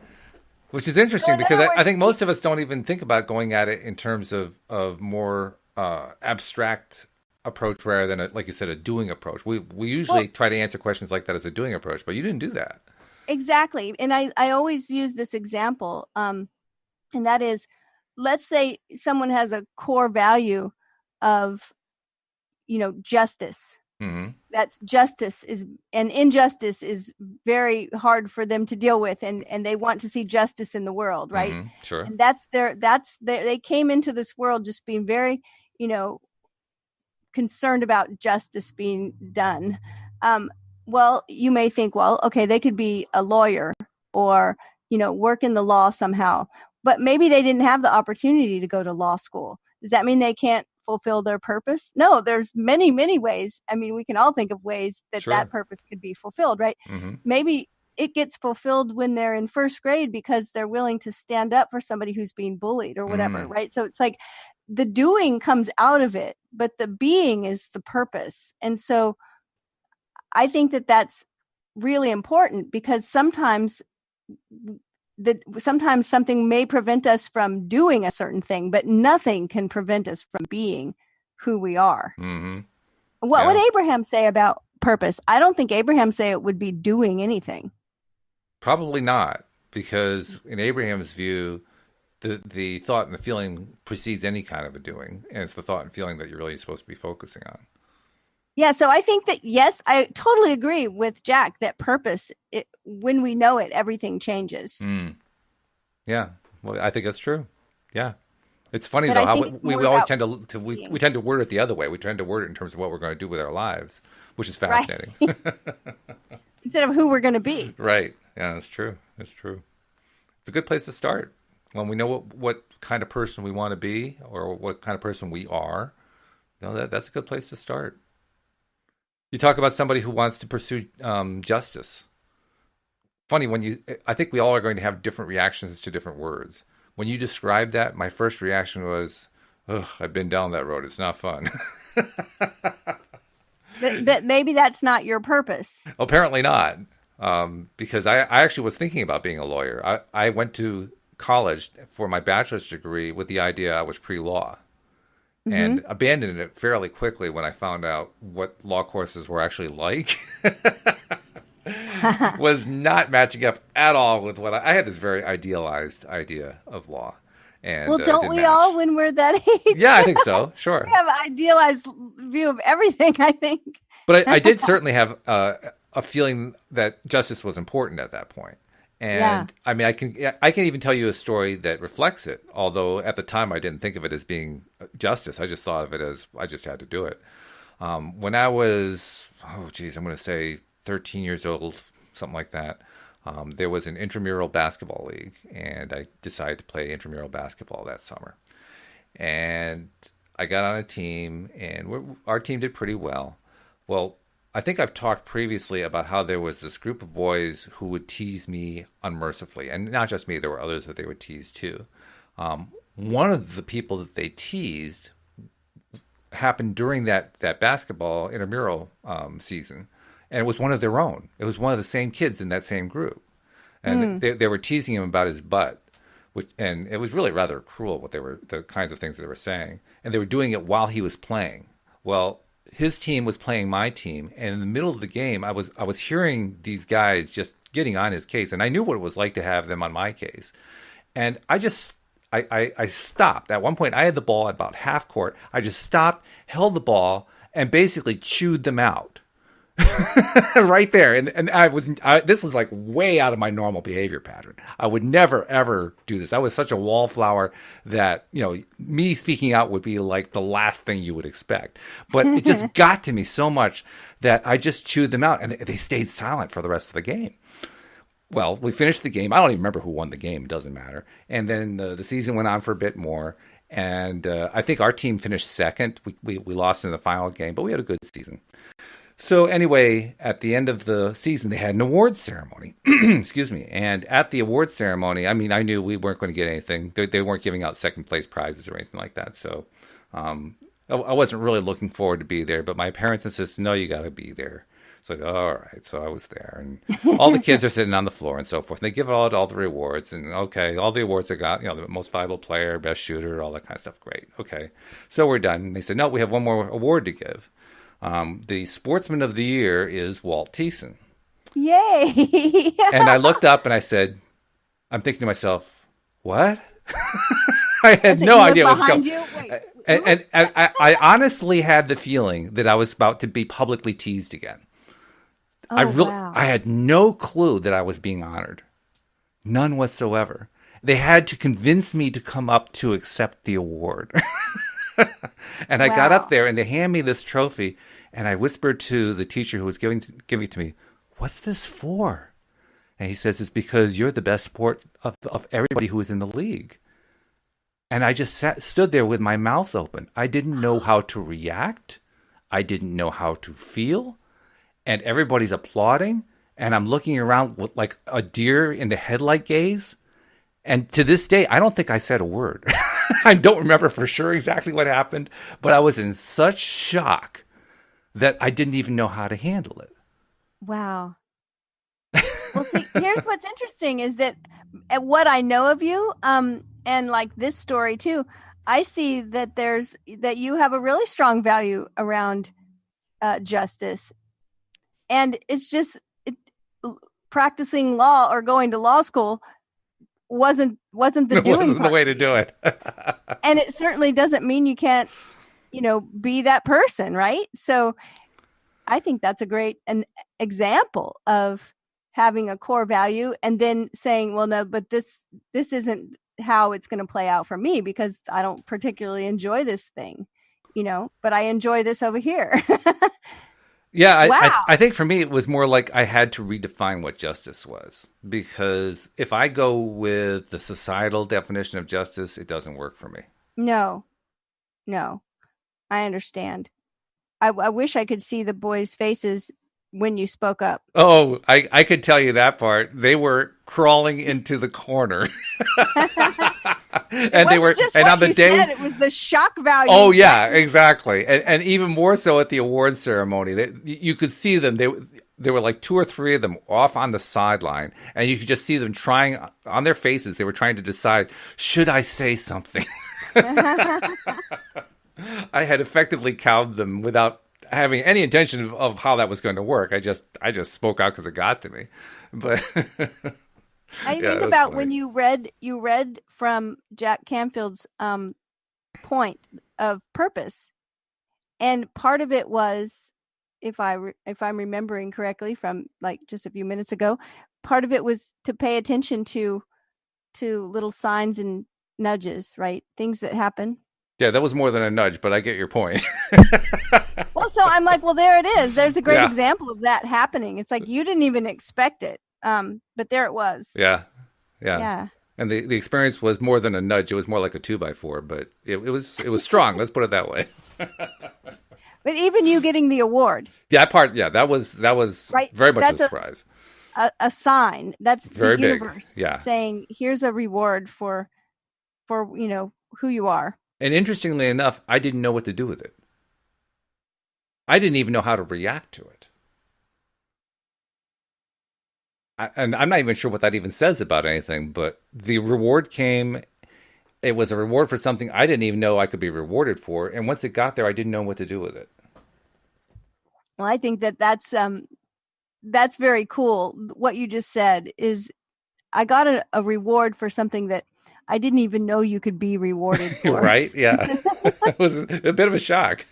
A: Which is interesting because I think most of us don't even think about going at it in terms of more abstract approach rather than, like you said, a doing approach. We usually try to answer questions like that as a doing approach, but you didn't do that.
B: Exactly. And I always use this example, and that is, let's say someone has a core value of, justice.
A: Mm-hmm.
B: That's justice and injustice is very hard for them to deal with, and they want to see justice in the world, right?
A: Mm-hmm. Sure.
B: And they came into this world just being very, concerned about justice being done. Well, you may think, well, okay, they could be a lawyer or, work in the law somehow, but maybe they didn't have the opportunity to go to law school. Does that mean they can't fulfill their purpose? No, there's many, many ways. I mean, we can all think of ways that that purpose could be fulfilled, right?
A: Mm-hmm.
B: Maybe it gets fulfilled when they're in first grade because they're willing to stand up for somebody who's being bullied or whatever, right? So it's like the doing comes out of it, but the being is the purpose. And so I think that that's really important because sometimes something may prevent us from doing a certain thing, but nothing can prevent us from being who we are.
A: Mm-hmm.
B: What would Abraham say about purpose? I don't think Abraham say it would be doing anything.
A: Probably not, because in Abraham's view, the thought and the feeling precedes any kind of a doing, and it's the thought and feeling that you're really supposed to be focusing on.
B: Yeah, so I think that, yes, I totally agree with Jack that purpose, when we know it, everything changes.
A: Yeah, well, I think that's true. Yeah. It's funny,
B: But
A: though,
B: I
A: how
B: think it's
A: we
B: more
A: always
B: about
A: tend to we tend to word it the other way. We tend to word it in terms of what we're going to do with our lives, which is fascinating.
B: Instead of who we're going to be.
A: Right. Yeah, that's true. That's true. It's a good place to start. When we know what kind of person we want to be or what kind of person we are, that's a good place to start. You talk about somebody who wants to pursue justice. Funny, I think we all are going to have different reactions to different words. When you described that, my first reaction was, ugh, I've been down that road. It's not fun.
B: That maybe that's not your purpose.
A: Apparently not, because I actually was thinking about being a lawyer. I went to college for my bachelor's degree with the idea I was pre-law. And abandoned it fairly quickly when I found out what law courses were actually like. Was not matching up at all with what I had this very idealized idea of law. And
B: well, don't we all when we're that age?
A: Yeah, I think so. Sure.
B: We have an idealized view of everything, I think.
A: But I did certainly have a feeling that justice was important at that point. And I mean, I can even tell you a story that reflects it. Although at the time I didn't think of it as being justice. I just thought of it as I just had to do it. When I was, I'm going to say 13 years old, something like that. There was an intramural basketball league, and I decided to play intramural basketball that summer. And I got on a team, and our team did pretty well. Well, I think I've talked previously about how there was this group of boys who would tease me unmercifully. And not just me, there were others that they would tease too. One of the people that they teased happened during that basketball intramural season. And it was one of their own. It was one of the same kids in that same group. And they were teasing him about his butt. And it was really rather cruel the kinds of things that they were saying. And they were doing it while he was playing. Well, his team was playing my team, and in the middle of the game, I was hearing these guys just getting on his case, and I knew what it was like to have them on my case. And I stopped. At one point, I had the ball at about half court. I just stopped, held the ball, and basically chewed them out. Right there. And this was like way out of my normal behavior pattern. I would never, ever do this. I was such a wallflower that, me speaking out would be like the last thing you would expect. But it just got to me so much that I just chewed them out, and they stayed silent for the rest of the game. Well, we finished the game. I don't even remember who won the game. It doesn't matter. And then the season went on for a bit more. And I think our team finished second. We lost in the final game, but we had a good season. So anyway, at the end of the season, they had an awards ceremony. Excuse me. And at the awards ceremony, I mean, I knew we weren't going to get anything. They weren't giving out second place prizes or anything like that. So I wasn't really looking forward to be there. But my parents insisted, no, you got to be there. So I go, all right. So I was there. And all the kids are sitting on the floor and so forth. And they give out all the rewards. And okay, all the awards I got, the most valuable player, best shooter, all that kind of stuff. Great. Okay. So we're done. And they said, no, we have one more award to give. The Sportsman of the Year is Walt Thiessen.
B: Yay!
A: And I looked up and I said, I'm thinking to myself, what? I had no idea what was going on. And I honestly had the feeling that I was about to be publicly teased again.
B: Oh, wow.
A: I had no clue that I was being honored. None whatsoever. They had to convince me to come up to accept the award. And I got up there and they hand me this trophy, and I whispered to the teacher who was giving it to me, what's this for? And he says, it's because you're the best sport of everybody who is in the league. And I just stood there with my mouth open. I didn't know how to react. I didn't know how to feel. And everybody's applauding. And I'm looking around with like a deer in the headlight gaze. And to this day, I don't think I said a word. I don't remember for sure exactly what happened, but I was in such shock that I didn't even know how to handle it.
B: Wow. Well, see, here's what's interesting is that what I know of you, and like this story too, I see that that you have a really strong value around justice, and it's just practicing law or going to law school wasn't the doing
A: wasn't
B: part.
A: The way to do it.
B: And it certainly doesn't mean you can't, be that person, right? So I think that's a great example of having a core value and then saying, well, no, but this isn't how it's going to play out for me because I don't particularly enjoy this thing, but I enjoy this over here.
A: Yeah,
B: wow.
A: I think for me, it was more like I had to redefine what justice was. Because if I go with the societal definition of justice, it doesn't work for me.
B: No, I understand. I wish I could see the boys' faces when you spoke up.
A: Oh, I could tell you that part. They were crawling into the corner.
B: And they were just and on the day said, it was the shock value.
A: Oh yeah, exactly. And even more so at the awards ceremony. You could see them. There were like 2 or 3 of them off on the sideline, and you could just see them trying on their faces. They were trying to decide, should I say something? I had effectively cowed them without having any intention of how that was going to work. I just spoke out because it got to me. But
B: I think about funny. When you read from Jack Canfield's point of purpose, and part of it was, if I'm remembering correctly from like just a few minutes ago, part of it was to pay attention to little signs and nudges, right? Things that happen.
A: Yeah, that was more than a nudge, but I get your point.
B: Well, so I'm like, well, there it is. There's a great example of that happening. It's like you didn't even expect it, but there it was.
A: Yeah. And the experience was more than a nudge. It was more like a 2x4, but it was strong. Let's put it that way.
B: But even you getting the award.
A: That part, that was right? Very much a surprise.
B: A sign. That's
A: very
B: the universe saying, here's a reward for who you are.
A: And interestingly enough, I didn't know what to do with it. I didn't even know how to react to it. And I'm not even sure what that even says about anything, but the reward came. It was a reward for something I didn't even know I could be rewarded for. And once it got there, I didn't know what to do with it.
B: Well, I think that's very cool. What you just said is I got a reward for something that I didn't even know you could be rewarded for.
A: Right? Yeah. It was a bit of a shock.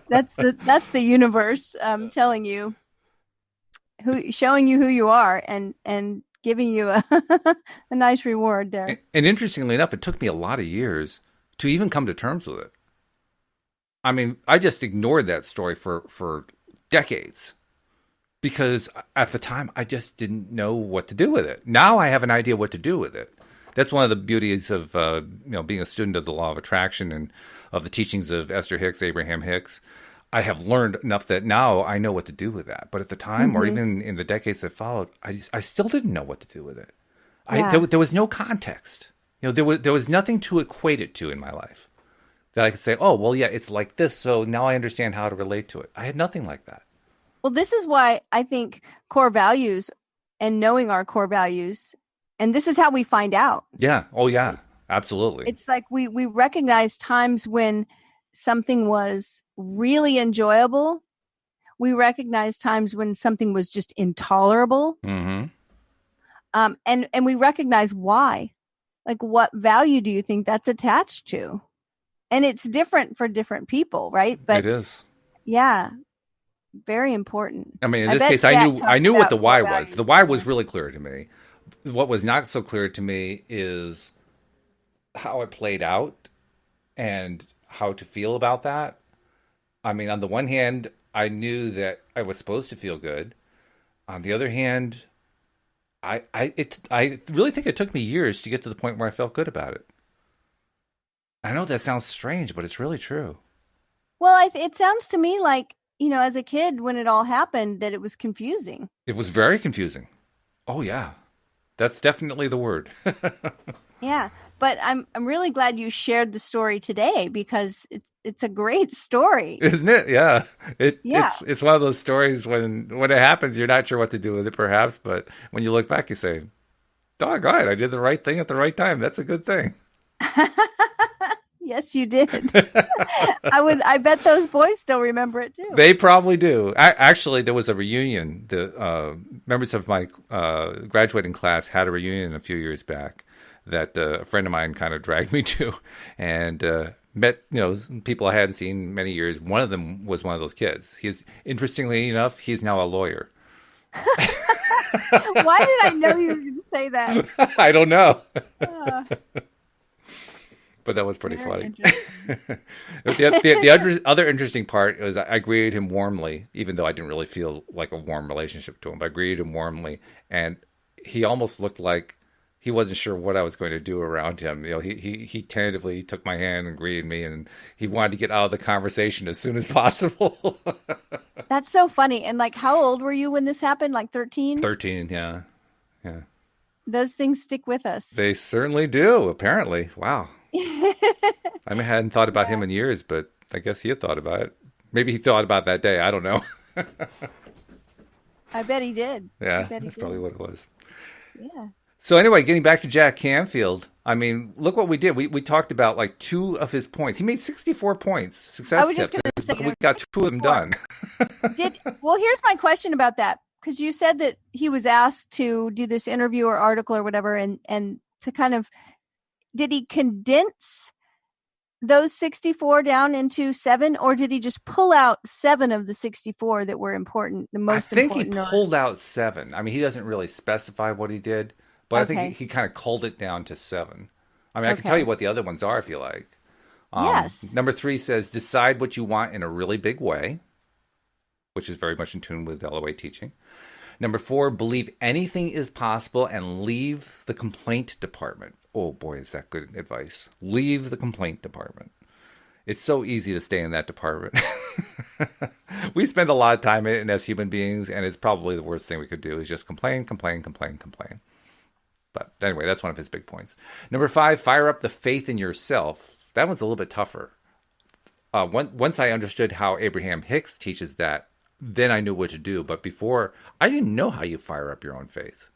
B: That's the universe telling you showing you who you are and giving you a nice reward there.
A: And interestingly enough, it took me a lot of years to even come to terms with it. I mean, I just ignored that story for decades because at the time I just didn't know what to do with it. Now I have an idea what to do with it. That's one of the beauties of being a student of the law of attraction and of the teachings of Esther Hicks, Abraham Hicks. I have learned enough that now I know what to do with that. But at the time, or even in the decades that followed, I still didn't know what to do with it.
B: Yeah.
A: There was no context. There was nothing to equate it to in my life that I could say, oh, well, yeah, it's like this, so now I understand how to relate to it. I had nothing like that.
B: Well, this is why I think core values and knowing our core values, and this is how we find out.
A: Yeah. Oh, yeah. Absolutely.
B: It's like we recognize times when something was really enjoyable. We recognize times when something was just intolerable.
A: Mm-hmm.
B: And we recognize why. Like, what value do you think that's attached to? And it's different for different people, right? But
A: it is.
B: Yeah, very important.
A: I mean, in this case, I knew what the why was. The why was really clear to me. What was not so clear to me is how it played out and how to feel about that. I mean, on the one hand, I knew that I was supposed to feel good. On the other hand, I really think it took me years to get to the point where I felt good about it. I know that sounds strange, but it's really true.
B: Well, it sounds to me like, as a kid when it all happened, that it was confusing.
A: It was very confusing. Oh, yeah. That's definitely the word.
B: Yeah, but I'm really glad you shared the story today because it's a great story.
A: Isn't it? Yeah. It's one of those stories when it happens, you're not sure what to do with it, perhaps, but when you look back, you say, doggone, I did the right thing at the right time. That's a good thing.
B: Yes, you did. I bet those boys still remember it too.
A: They probably do. Actually, there was a reunion. The members of my graduating class had a reunion a few years back that a friend of mine kind of dragged me to, and met people I hadn't seen in many years. One of them was one of those kids. Interestingly enough, he's now a lawyer.
B: Why did I know you were going to say that?
A: I don't know. But that was pretty funny. The other interesting part was I greeted him warmly, even though I didn't really feel like a warm relationship to him. But I greeted him warmly, and he almost looked like he wasn't sure what I was going to do around him. He tentatively took my hand and greeted me, and he wanted to get out of the conversation as soon as possible.
B: That's so funny. And like, how old were you when this happened? Like 13?
A: 13, yeah. Yeah.
B: Those things stick with us.
A: They certainly do, apparently. Wow. I hadn't thought about him in years, but I guess he had thought about it. Maybe he thought about that day. I don't know.
B: I bet he did.
A: Yeah, that's probably what it was.
B: Yeah.
A: So anyway, getting back to Jack Canfield, I mean, look what we did. We talked about like 2 of his points. He made 64 points, success tips. We got 2 of them done.
B: Well, here's my question about that. Because you said that he was asked to do this interview or article or whatever, and to kind of, did he condense those 64 down into 7, or did he just pull out 7 of the 64 that were important, the most important?
A: I think he pulled out 7. I mean, he doesn't really specify what he did, but I think he kind of culled it down to 7. I mean, I can tell you what the other ones are if you like.
B: Yes.
A: Number 3 says, decide what you want in a really big way, which is very much in tune with LOA teaching. Number 4, believe anything is possible and leave the complaint department. Oh boy, is that good advice. Leave the complaint department. It's so easy to stay in that department. We spend a lot of time in it as human beings, and it's probably the worst thing we could do is just complain. But anyway, that's one of his big points. Number 5, fire up the faith in yourself. That one's a little bit tougher. Once I understood how Abraham Hicks teaches that then I knew what to do. But before, I didn't know how you fire up your own faith.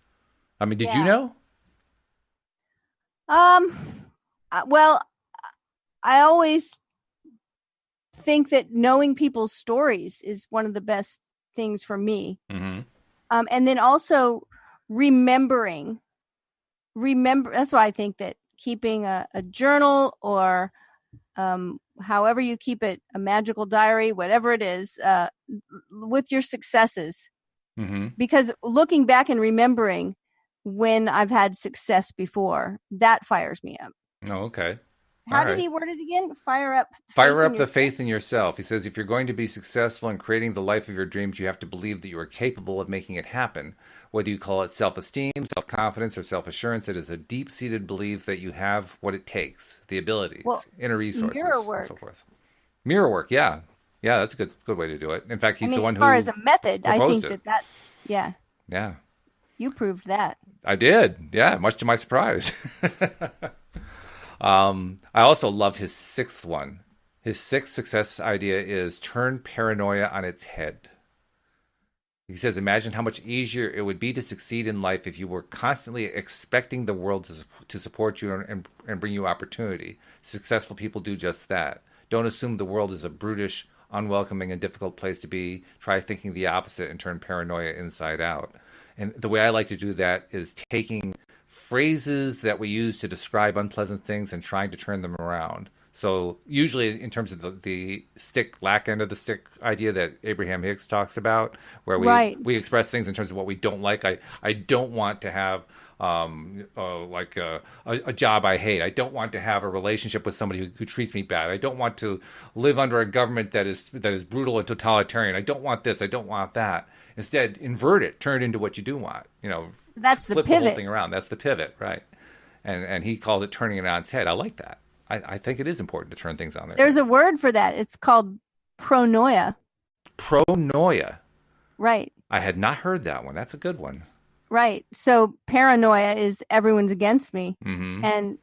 A: I mean, did you
B: Yeah.
A: know?
B: Well, I always think that knowing people's stories is one of the best things for me.
A: Mm-hmm.
B: And then also remember, that's why I think that keeping a journal or however you keep it, a magical diary, whatever it is, with your successes.
A: Mm-hmm.
B: Because looking back and remembering when I've had success before, that fires me up.
A: Oh, okay.
B: How did he word it again? Fire up
A: the faith in yourself. He says, if you're going to be successful in creating the life of your dreams, you have to believe that you are capable of making it happen. Whether you call it self-esteem, self-confidence, or self-assurance, it is a deep-seated belief that you have what it takes, the abilities, inner resources, and so forth. Mirror work, yeah. Yeah, that's a good way to do it. In fact, he's the one who
B: as far as a method, I think that's, yeah.
A: Yeah.
B: You proved that.
A: I did, yeah, much to my surprise. I also love his sixth one. His sixth success idea is turn paranoia on its head. He says, imagine how much easier it would be to succeed in life if you were constantly expecting the world to support you and bring you opportunity. Successful people do just that. Don't assume the world is a brutish, unwelcoming, and difficult place to be. Try thinking the opposite and turn paranoia inside out. And the way I like to do that is taking phrases that we use to describe unpleasant things and trying to turn them around. So usually in terms of the lack end of the stick idea that Abraham Hicks talks about, where we express things in terms of what we don't like. I don't want to have a job I hate. I don't want to have a relationship with somebody who treats me bad. I don't want to live under a government that is brutal and totalitarian. I don't want this. I don't want that. Instead, invert it. Turn it into what you do want.
B: That's the
A: flip
B: pivot.
A: The whole thing around. That's the pivot, right? And he called it turning it on its head. I like that. I think it is important to turn things on their
B: There's a word for that. It's called pronoia.
A: Pronoia.
B: Right.
A: I had not heard that one. That's a good one.
B: Right. So paranoia is everyone's against me.
A: Mm-hmm.
B: And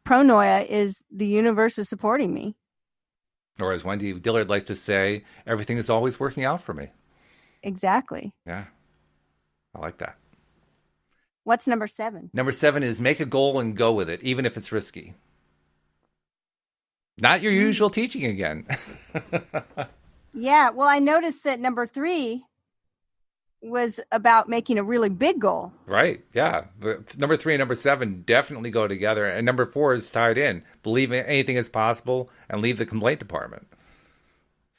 B: pronoia is the universe is supporting me.
A: Or as Wendy Dillard likes to say, everything is always working out for me.
B: Exactly.
A: Yeah. I like that.
B: What's number 7?
A: Number 7 is make a goal and go with it, even if it's risky. Not your usual teaching again.
B: Yeah. Well, I noticed that number 3 was about making a really big goal.
A: Right. Yeah. Number 3 and number 7 definitely go together. And number 4 is tied in. Believe anything is possible and leave the complaint department.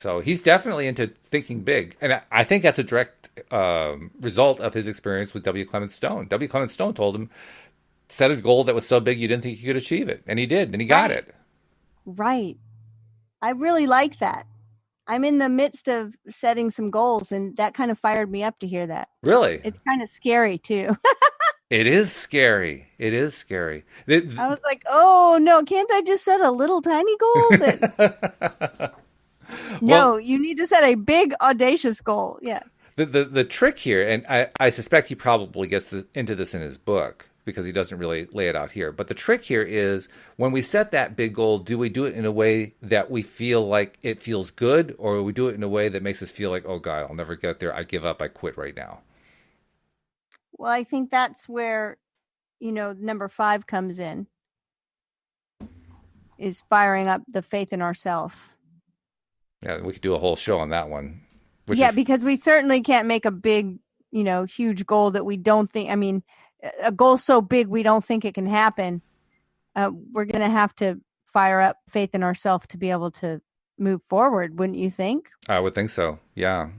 A: So he's definitely into thinking big. And I think that's a direct result of his experience with W. Clement Stone. W. Clement Stone told him, set a goal that was so big you didn't think you could achieve it. And he did. And he got it.
B: Right. I really like that. I'm in the midst of setting some goals, and that kind of fired me up to hear that.
A: Really?
B: It's kind of scary, too.
A: It is scary. It is scary.
B: I was like, oh, no, can't I just set a little tiny goal? No, you need to set a big, audacious goal. Yeah.
A: The trick here, and I suspect he probably gets into this in his book, because he doesn't really lay it out here. But the trick here is when we set that big goal, do we do it in a way that we feel like it feels good, or we do it in a way that makes us feel like, oh God, I'll never get there. I give up. I quit right now.
B: Well, I think that's where, number 5 comes in, is firing up the faith in ourselves.
A: Yeah, we could do a whole show on that one.
B: Because we certainly can't make a big, huge goal that we don't think, a goal so big we don't think it can happen. We're going to have to fire up faith in ourselves to be able to move forward, wouldn't you think?
A: I would think so, yeah.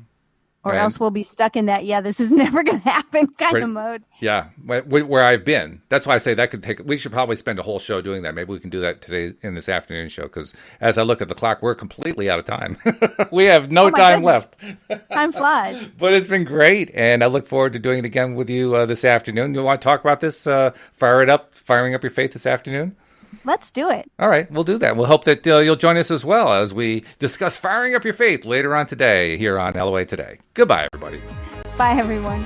B: Or else we'll be stuck in that, this is never going to happen kind of mode.
A: Yeah, where I've been. That's why I say that could take, we should probably spend a whole show doing that. Maybe we can do that today in this afternoon show, because as I look at the clock, we're completely out of time. We have no time left.
B: Time flies.
A: But it's been great, and I look forward to doing it again with you this afternoon. You want to talk about this, firing up your faith this afternoon?
B: Let's do it.
A: All right, we'll do that. We'll hope that you'll join us as well as we discuss firing up your faith later on today here on LOA Today. Goodbye, everybody.
B: Bye, everyone.